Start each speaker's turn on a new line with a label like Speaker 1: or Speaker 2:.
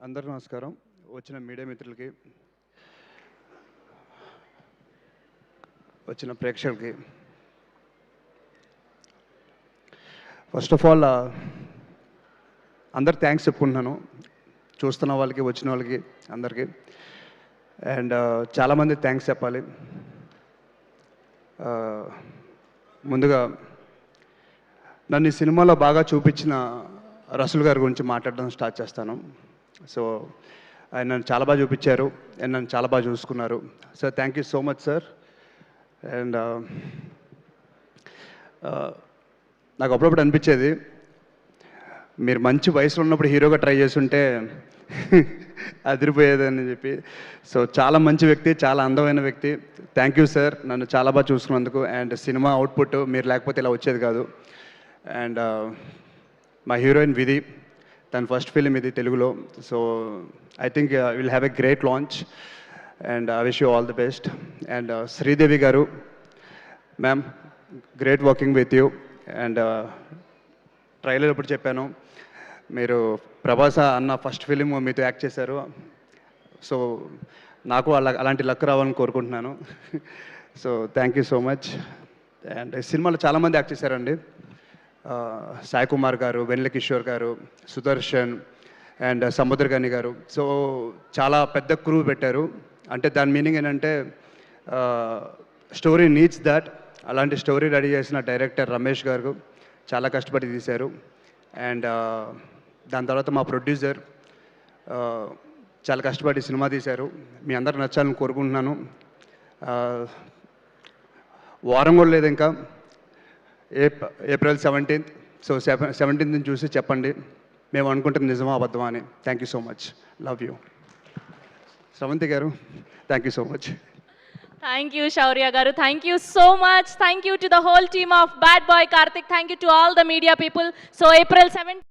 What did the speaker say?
Speaker 1: అందరికీ నమస్కారం. వచ్చిన మీడియా మిత్రులకి, వచ్చిన ప్రేక్షకులకి ఫస్ట్ ఆఫ్ ఆల్ అందరు థ్యాంక్స్ చెప్పుకుంటున్నాను. చూస్తున్న వాళ్ళకి, వచ్చిన వాళ్ళకి అందరికీ. అండ్ చాలామంది థ్యాంక్స్ చెప్పాలి. ముందుగా నన్ను ఈ సినిమాలో బాగా చూపించిన రసూల్ గారి గురించి మాట్లాడడం స్టార్ట్ చేస్తాను. సో ఆయన నన్ను చాలా బాగా చూపించారు అండ్ నన్ను చాలా బాగా చూసుకున్నారు. So thank you so much sir. And నాకు అప్పుడప్పుడు అనిపించేది, మీరు మంచి వయసులో ఉన్నప్పుడు హీరోగా ట్రై చేస్తుంటే అదిరిపోయేదని చెప్పి. సో చాలా మంచి వ్యక్తి, చాలా అందమైన వ్యక్తి. థ్యాంక్ యూ సార్, నన్ను చాలా బాగా చూసుకున్నందుకు. అండ్ సినిమా అవుట్పుట్ మీరు లేకపోతే ఇలా వచ్చేది కాదు. అండ్ మా హీరోయిన్ విధి, తన ఫస్ట్ ఫిలిం ఇది తెలుగులో. So I think will have a great launch and I wish you all the best. And Sridevi గారు, ma'am great working with you. And trailer ఇప్పుడు చెప్పాను, మీరు ప్రభాస్ అన్న ఫస్ట్ ఫిలిం మీతో యాక్ట్ చేశారు. సో నాకు అలాంటి లక్ రావాలని కోరుకుంటున్నాను. So thank you so much. And సినిమాలో చాలామంది యాక్ట్ చేశారండి. సాయి కుమార్ గారు, వెన్నెల కిషోర్ గారు, సుదర్శన్ అండ్ సముద్రగని గారు. సో చాలా పెద్ద క్రూ పెట్టారు. అంటే దాని మీనింగ్ ఏంటంటే స్టోరీ నీడ్స్ దట్. అలాంటి స్టోరీ రెడీ చేసిన డైరెక్టర్ రమేష్ గారు చాలా కష్టపడి తీశారు. అండ్ దాని తర్వాత మా ప్రొడ్యూసర్ చాలా కష్టపడి సినిమా తీశారు. మీ అందరు నచ్చాలని కోరుకుంటున్నాను. వారం కూడా లేదు ఇంకా, ఏప్రిల్ 17th. సో 17th చూసి చెప్పండి మేము అనుకుంటుంది నిజమా అబద్ధమా అని. Thank you so much, love you. Sravanthi గారు, thank you so much.
Speaker 2: Thank you, Shaurya Garu. Thank you so much. Thank you to the whole team of Bad Boy Karthik. Thank you to all the media people. So April 7th.